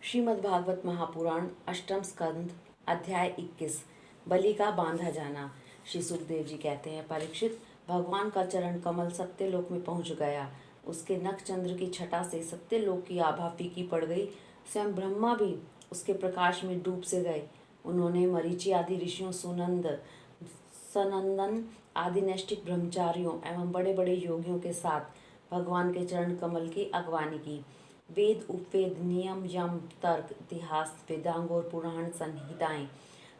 श्रीमद्भागवत महापुराण अष्टम स्कंद अध्याय 21 बलि का बांधा जाना। श्री सुखदेव जी कहते हैं, परीक्षित, भगवान का चरण कमल सत्यलोक में पहुंच गया। उसके नख चंद्र की छटा से सत्यलोक की आभा फीकी पड़ गई। स्वयं ब्रह्मा भी उसके प्रकाश में डूब से गए। उन्होंने मरीचि आदि ऋषियों, सुनंद, सनंदन आदि नैष्ठिक ब्रह्मचारियों एवं बड़े बड़े योगियों के साथ भगवान के चरण कमल की अगवानी की। वेद, उपवेद, नियम, यम, तर्क, इतिहास, वेदांग और पुराण संहिताएं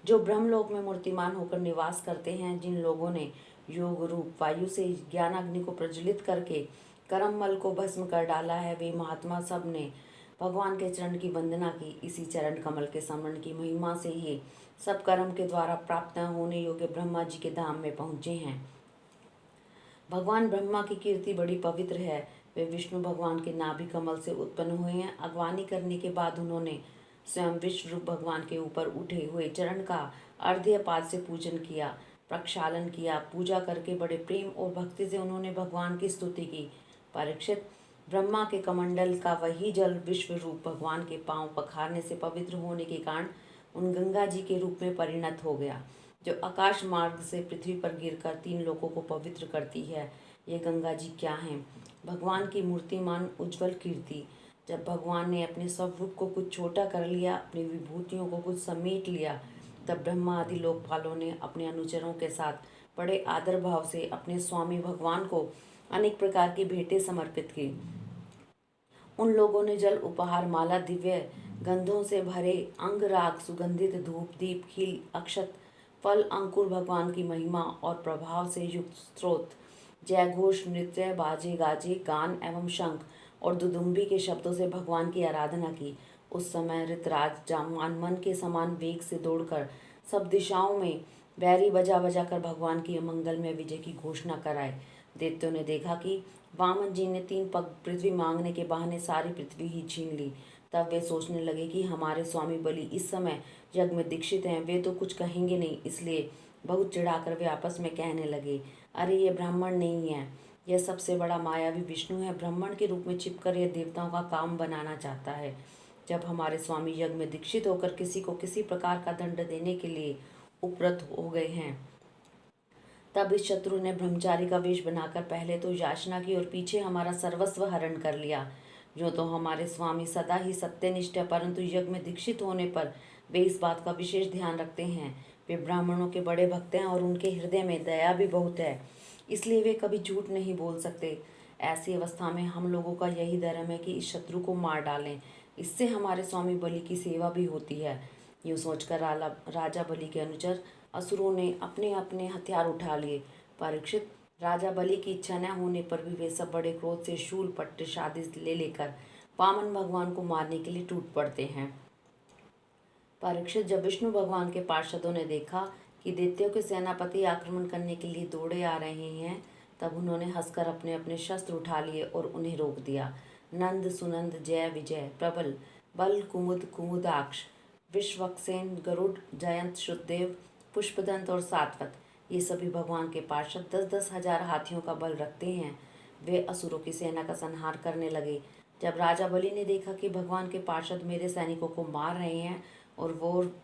जो ब्रह्मलोक में मूर्तिमान होकर निवास करते हैं, जिन लोगों ने योग रूप वायु से ज्ञानाग्नि को प्रज्वलित करके कर्म मल को भस्म कर डाला है, वे महात्मा सब ने भगवान के चरण की वंदना की। इसी चरण कमल के स्मरण की महिमा से ये सब कर्म के द्वारा प्राप्त न होने योग्य ब्रह्मा जी के धाम में पहुंचे हैं। भगवान ब्रह्मा की कीर्ति बड़ी पवित्र है। वे विष्णु भगवान के नाभि कमल से उत्पन्न हुए हैं। अगवानी करने के बाद उन्होंने स्वयं विश्व रूप भगवान के ऊपर उठे हुए चरण का अर्ध्य पाद से पूजन किया, प्रक्षालन किया। पूजा करके बड़े प्रेम और भक्ति से उन्होंने भगवान की स्तुति की। परीक्षित, ब्रह्मा के कमंडल का वही जल विश्व रूप भगवान के पांव पखारने से पवित्र होने के कारण उन गंगा जी के रूप में परिणत हो गया, जो आकाश मार्ग से पृथ्वी पर गिरकर तीन लोकों को पवित्र करती है। ये गंगा जी क्या हैं? भगवान की मूर्तिमान उज्जवल कीर्ति। जब भगवान ने अपने स्वरूप को कुछ छोटा कर लिया, अपनी विभूतियों को कुछ समेट लिया, तब ब्रह्मा आदि लोकपालों ने अपने अनुचरों के साथ बड़े आदर भाव से अपने स्वामी भगवान को अनेक प्रकार की भेंटें समर्पित की। उन लोगों ने जल, उपहार, माला, दिव्य गंधों से भरे अंगराग, सुगंधित धूप, दीप, खील, अक्षत, फल, अंकुर, भगवान की महिमा और प्रभाव से युक्त स्त्रोत, जय घोष, नृत्य, बाजे गाजे, गान एवं शंख और दुदुम्बी के शब्दों से भगवान की आराधना की। उस समय ऋतराज जामवान मन के समान वेग से दौड़कर सब दिशाओं में बैरी बजा बजा कर भगवान की मंगल में विजय की घोषणा कराए। दैत्यों ने देखा कि वामन जी ने 3 पग पृथ्वी मांगने के बहाने सारी पृथ्वी ही छीन ली। तब वे सोचने लगे कि हमारे स्वामी बलि इस समय यज्ञ में दीक्षित हैं, वे तो कुछ कहेंगे नहीं। इसलिए बहुत चिढ़ाकर वे आपस में कहने लगे, अरे ये ब्राह्मण नहीं है, यह सबसे बड़ा मायावी विष्णु है। ब्राह्मण के रूप में छिपकर यह देवताओं का काम बनाना चाहता है। जब हमारे स्वामी यज्ञ में दीक्षित होकर किसी को किसी प्रकार का दंड देने के लिए उपरत हो गए हैं, तब इस शत्रु ने ब्रह्मचारी का वेश बनाकर पहले तो याचना की और पीछे हमारा सर्वस्व हरण कर लिया। जो तो हमारे स्वामी सदा ही सत्यनिष्ठ है, परंतु यज्ञ में दीक्षित होने पर वे इस बात का विशेष ध्यान रखते हैं। वे ब्राह्मणों के बड़े भक्त हैं और उनके हृदय में दया भी बहुत है, इसलिए वे कभी झूठ नहीं बोल सकते। ऐसी अवस्था में हम लोगों का यही धर्म है कि इस शत्रु को मार डालें, इससे हमारे स्वामी बलि की सेवा भी होती है। यूँ सोचकर राजा बलि के अनुचर असुरों ने अपने अपने हथियार उठा लिए। परीक्षित, राजा बलि की इच्छा न होने पर भी वे सब बड़े क्रोध से शूल, पट्टे आदि ले लेकर वामन भगवान को मारने के लिए टूट पड़ते हैं। परीक्षित, जब विष्णु भगवान के पार्षदों ने देखा कि दैत्यों के सेनापति आक्रमण करने के लिए दौड़े आ रहे हैं, तब उन्होंने हंसकर अपने अपने शस्त्र उठा लिए और उन्हें रोक दिया। नंद, सुनंद, जय, विजय, प्रबल, बल, कुमुद, कुमुदाक्ष, विश्वक्सेन, गरुड़, जयंत, शुद्धदेव, पुष्पदंत और सात्वत, ये सभी भगवान के पार्षद 10-10 हजार हाथियों का बल रखते हैं। वे असुरों की सेना का संहार करने लगे। जब राजा बलि ने देखा कि भगवान के पार्षद मेरे सैनिकों को मार रहे हैं और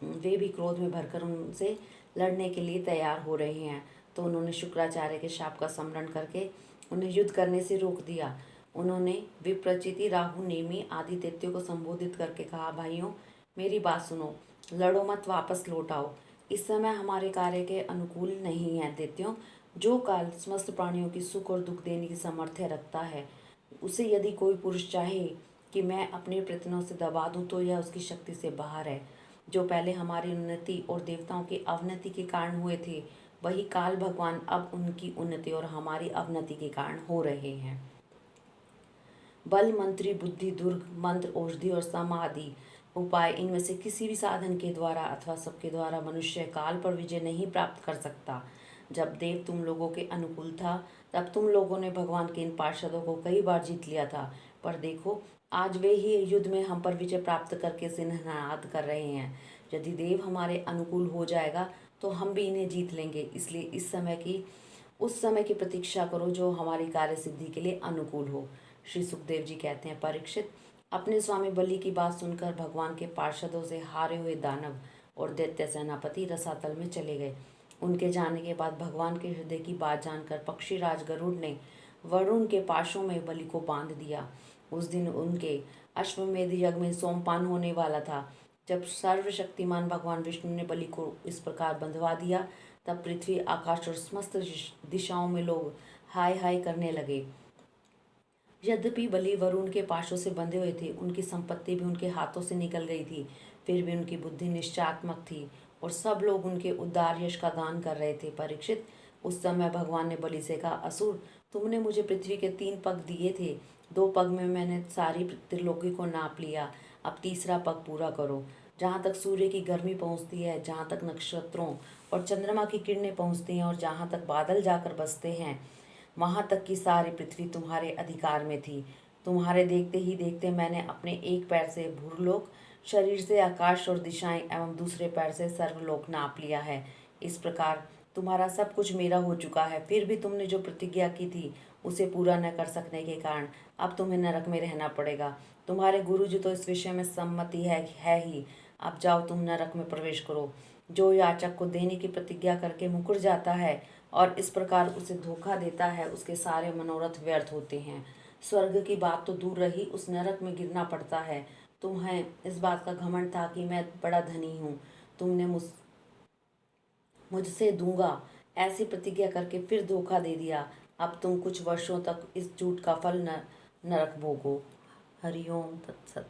वे भी क्रोध में भरकर उनसे लड़ने के लिए तैयार हो रहे हैं, तो उन्होंने शुक्राचार्य के शाप का स्मरण करके उन्हें युद्ध करने से रोक दिया। उन्होंने विप्रचिति, राहु, नेमी आदि दैत्यों को संबोधित करके कहा, भाइयों, मेरी बात सुनो, लड़ो मत, वापस लौट आओ। इस समय हमारे कार्य के अनुकूल नहीं है। दैत्यों, जो काल समस्त प्राणियों की सुख और दुख देने की सामर्थ्य रखता है, उसे यदि कोई पुरुष चाहे कि मैं अपने प्रयत्नों से दबा दूं, तो यह उसकी शक्ति से बाहर है। जो पहले हमारी उन्नति और देवताओं की अवनति के कारण हुए थे, वही काल भगवान अब उनकी उन्नति और हमारी अवनति के कारण हो रहे हैं। बल, मंत्री, बुद्धि, दुर्ग, मंत्र, औषधि और समाधि उपाय, इनमें से किसी भी साधन के द्वारा अथवा सबके द्वारा मनुष्य काल पर विजय नहीं प्राप्त कर सकता। जब देव तुम लोगों के अनुकूल था, तब तुम लोगों ने भगवान के इन पार्षदों को कई बार जीत लिया था, पर देखो आज वे ही युद्ध में हम पर विजय प्राप्त करके सिंहनाद कर रहे हैं। यदि देव हमारे अनुकूल हो जाएगा तो हम भी इन्हें जीत लेंगे। इसलिए उस समय की प्रतीक्षा करो जो हमारी कार्य सिद्धि के लिए अनुकूल हो। श्री सुखदेव जी कहते हैं, परीक्षित, अपने स्वामी बलि की बात सुनकर भगवान के पार्षदों से हारे हुए दानव और दैत्य सेनापति रसातल में चले गए। उनके जाने के बाद भगवान के हृदय की बात जानकर पक्षीराज गरुड़ ने वरुण के पाशों में बलि को बांध दिया। उस दिन उनके अश्वमेध यज्ञ में सोमपान होने वाला था। जब सर्वशक्तिमान भगवान विष्णु ने बलि को इस प्रकार बंधवा दिया, तब पृथ्वी, आकाश और समस्त दिशाओं में लोग हाय हाय करने लगे। यद्यपि बलि वरुण के पाशों से बंधे हुए थे, उनकी संपत्ति भी उनके हाथों से निकल गई थी, फिर भी उनकी बुद्धि निश्चयात्मक थी और सब लोग उनके उद्धार यश का गान कर रहे थे। परीक्षित, उस समय भगवान ने बलि से कहा, असुर, तुमने मुझे पृथ्वी के 3 पग दिए थे। 2 पग में मैंने सारी त्रिलोकी को नाप लिया, अब तीसरा पग पूरा करो। जहाँ तक सूर्य की गर्मी पहुँचती है, जहाँ तक नक्षत्रों और चंद्रमा की किरणें पहुँचती हैं और जहाँ तक बादल जाकर बसते हैं, वहाँ तक की सारी पृथ्वी तुम्हारे अधिकार में थी। तुम्हारे देखते ही देखते मैंने अपने एक पैर से भूलोक, शरीर से आकाश और दिशाएं एवं दूसरे पैर से सर्वलोक नाप लिया है। इस प्रकार तुम्हारा सब कुछ मेरा हो चुका है। फिर भी तुमने जो प्रतिज्ञा की थी उसे पूरा न कर सकने के कारण अब तुम्हें नरक में रहना पड़ेगा। तुम्हारे गुरुजी तो इस विषय में सम्मति है ही। अब जाओ, तुम नरक में प्रवेश करो। जो याचक को देने की प्रतिज्ञा करके मुकर जाता है और इस प्रकार उसे धोखा देता है, उसके सारे मनोरथ व्यर्थ होते हैं। स्वर्ग की बात तो दूर रही, उस नरक में गिरना पड़ता है। तुम्हें इस बात का घमंड था कि मैं बड़ा धनी हूँ। तुमने मुझसे दूंगा ऐसी प्रतिज्ञा करके फिर धोखा दे दिया। अब तुम कुछ वर्षों तक इस झूठ का फल नरक भोगो। हरिओम तत्सत।